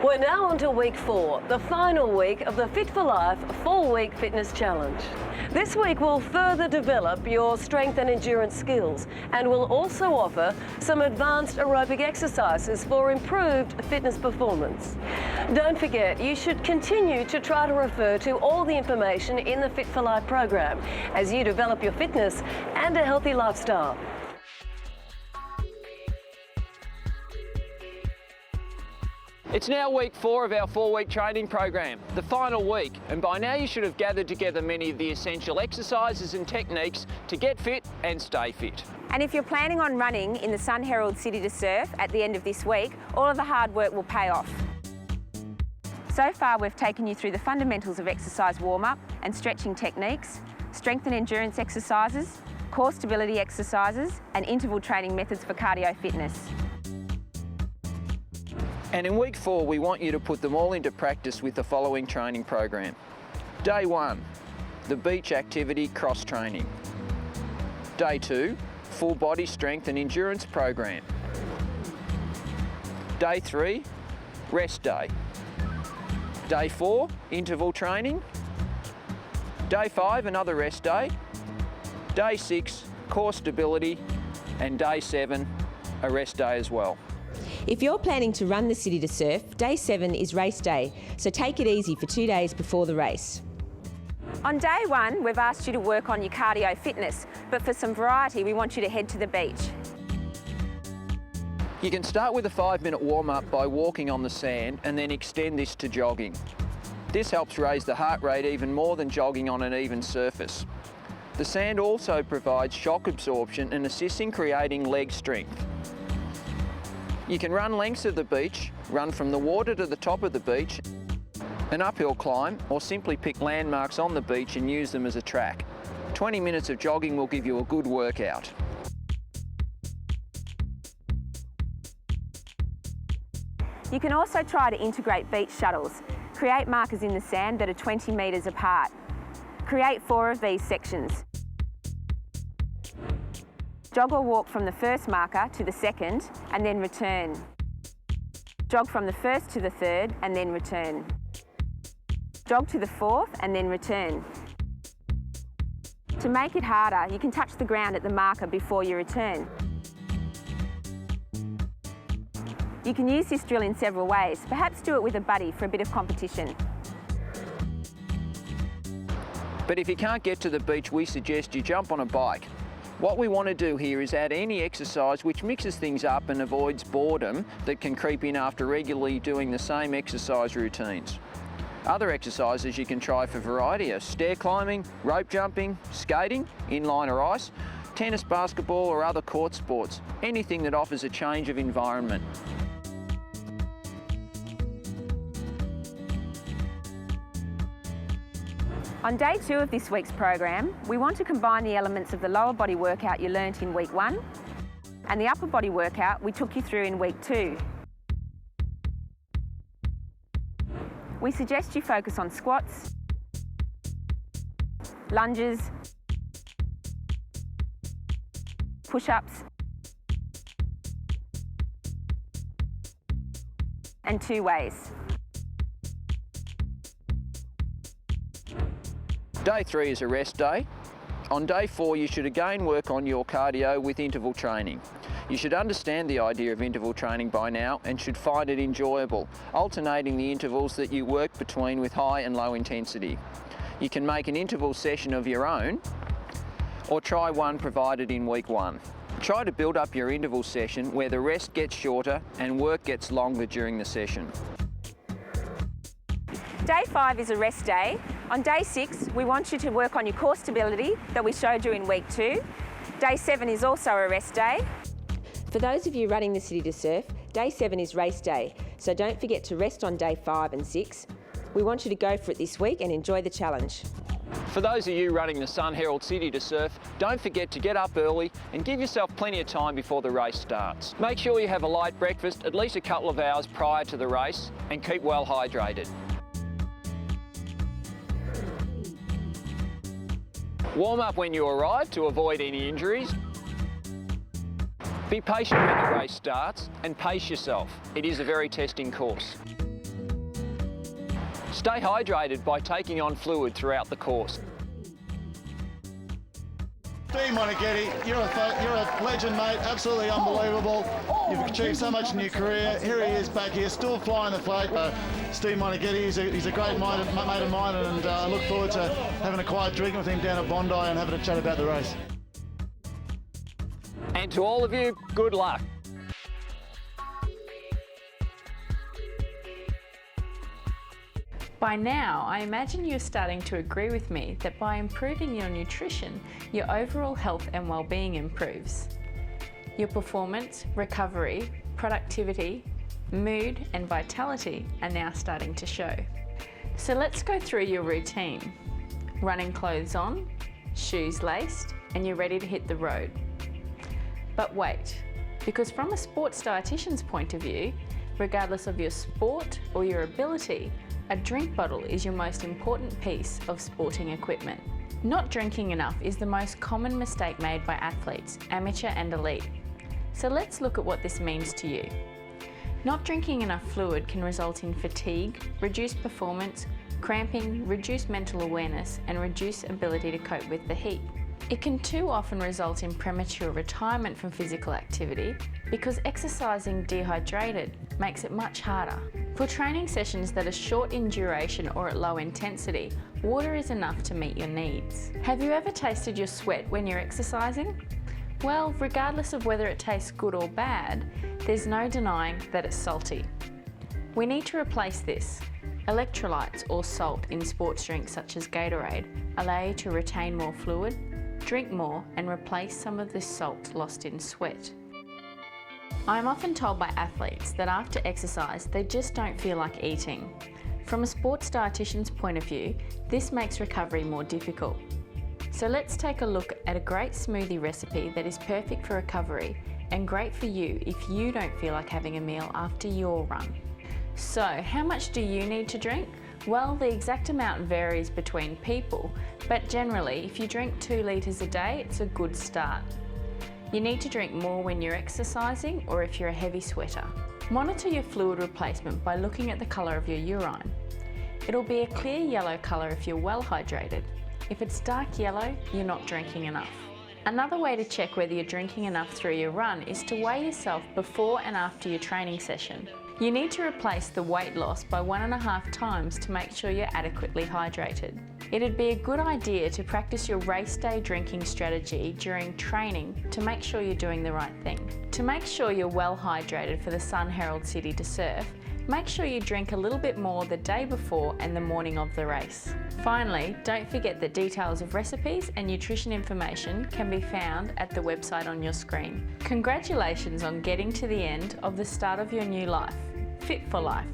We're now on to week 4, the final week of the Fit4Life 4-week fitness challenge. This week will further develop your strength and endurance skills and will also offer some advanced aerobic exercises for improved fitness performance. Don't forget, you should continue to try to refer to all the information in the Fit4Life program as you develop your fitness and a healthy lifestyle. It's now week 4 of our 4-week training program, the final week, and by now you should have gathered together many of the essential exercises and techniques to get fit and stay fit. And if you're planning on running in the Sun Herald City to Surf at the end of this week, all of the hard work will pay off. So far we've taken you through the fundamentals of exercise warm-up and stretching techniques, strength and endurance exercises, core stability exercises and interval training methods for cardio fitness. And in week 4, we want you to put them all into practice with the following training program. Day 1, the beach activity cross training. Day 2, full body strength and endurance program. Day 3, rest day. Day 4, interval training. Day 5, another rest day. Day 6, core stability. And day 7, a rest day as well. If you're planning to run the City to Surf, day 7 is race day, so take it easy for 2 days before the race. On day 1, we've asked you to work on your cardio fitness, but for some variety, we want you to head to the beach. You can start with a 5-minute warm-up by walking on the sand and then extend this to jogging. This helps raise the heart rate even more than jogging on an even surface. The sand also provides shock absorption and assists in creating leg strength. You can run lengths of the beach, run from the water to the top of the beach, an uphill climb, or simply pick landmarks on the beach and use them as a track. 20 minutes of jogging will give you a good workout. You can also try to integrate beach shuttles. Create markers in the sand that are 20 metres apart. Create 4 of these sections. Jog or walk from the first marker to the second and then return. Jog from the first to the third and then return. Jog to the fourth and then return. To make it harder, you can touch the ground at the marker before you return. You can use this drill in several ways. Perhaps do it with a buddy for a bit of competition. But if you can't get to the beach, we suggest you jump on a bike. What we want to do here is add any exercise which mixes things up and avoids boredom that can creep in after regularly doing the same exercise routines. Other exercises you can try for variety are stair climbing, rope jumping, skating, inline or ice, tennis, basketball or other court sports, anything that offers a change of environment. On day 2 of this week's program, we want to combine the elements of the lower body workout you learnt in week 1 and the upper body workout we took you through in week 2. We suggest you focus on squats, lunges, push-ups and 2 ways. Day 3 is a rest day. On day 4, you should again work on your cardio with interval training. You should understand the idea of interval training by now and should find it enjoyable, alternating the intervals that you work between with high and low intensity. You can make an interval session of your own or try one provided in week 1. Try to build up your interval session where the rest gets shorter and work gets longer during the session. Day 5 is a rest day. On day 6, we want you to work on your core stability that we showed you in week 2. Day 7 is also a rest day. For those of you running the City to Surf, day 7 is race day, so don't forget to rest on day 5 and 6. We want you to go for it this week and enjoy the challenge. For those of you running the Sun Herald City to Surf, don't forget to get up early and give yourself plenty of time before the race starts. Make sure you have a light breakfast at least a couple of hours prior to the race and keep well hydrated. Warm up when you arrive to avoid any injuries. Be patient when the race starts and pace yourself. It is a very testing course. Stay hydrated by taking on fluid throughout the course. Moneghetti, you're a legend, mate. Absolutely unbelievable. You've achieved so much in your career. Here he is back here, still flying the flag. Steve Moneghetti, he's a great mate of mine, and I look forward to having a quiet drink with him down at Bondi and having a chat about the race. And to all of you, good luck. By now, I imagine you're starting to agree with me that by improving your nutrition, your overall health and well-being improves. Your performance, recovery, productivity, mood and vitality are now starting to show. So let's go through your routine. Running clothes on, shoes laced, and you're ready to hit the road. But wait, because from a sports dietitian's point of view, regardless of your sport or your ability, a drink bottle is your most important piece of sporting equipment. Not drinking enough is the most common mistake made by athletes, amateur and elite. So let's look at what this means to you. Not drinking enough fluid can result in fatigue, reduced performance, cramping, reduced mental awareness, and reduced ability to cope with the heat. It can too often result in premature retirement from physical activity because exercising dehydrated makes it much harder. For training sessions that are short in duration or at low intensity, water is enough to meet your needs. Have you ever tasted your sweat when you're exercising? Well, regardless of whether it tastes good or bad, there's no denying that it's salty. We need to replace this. Electrolytes or salt in sports drinks such as Gatorade allow you to retain more fluid, drink more and replace some of this salt lost in sweat. I'm often told by athletes that after exercise they just don't feel like eating. From a sports dietitian's point of view, this makes recovery more difficult. So let's take a look at a great smoothie recipe that is perfect for recovery and great for you if you don't feel like having a meal after your run. So how much do you need to drink? Well, the exact amount varies between people, but generally if you drink 2 litres a day, it's a good start. You need to drink more when you're exercising or if you're a heavy sweater. Monitor your fluid replacement by looking at the colour of your urine. It'll be a clear yellow colour if you're well hydrated. If it's dark yellow, you're not drinking enough. Another way to check whether you're drinking enough through your run is to weigh yourself before and after your training session. You need to replace the weight loss by 1.5 times to make sure you're adequately hydrated. It'd be a good idea to practice your race day drinking strategy during training to make sure you're doing the right thing. To make sure you're well hydrated for the Sun Herald City to Surf, make sure you drink a little bit more the day before and the morning of the race. Finally, don't forget that details of recipes and nutrition information can be found at the website on your screen. Congratulations on getting to the end of the start of your new life. Fit for Life.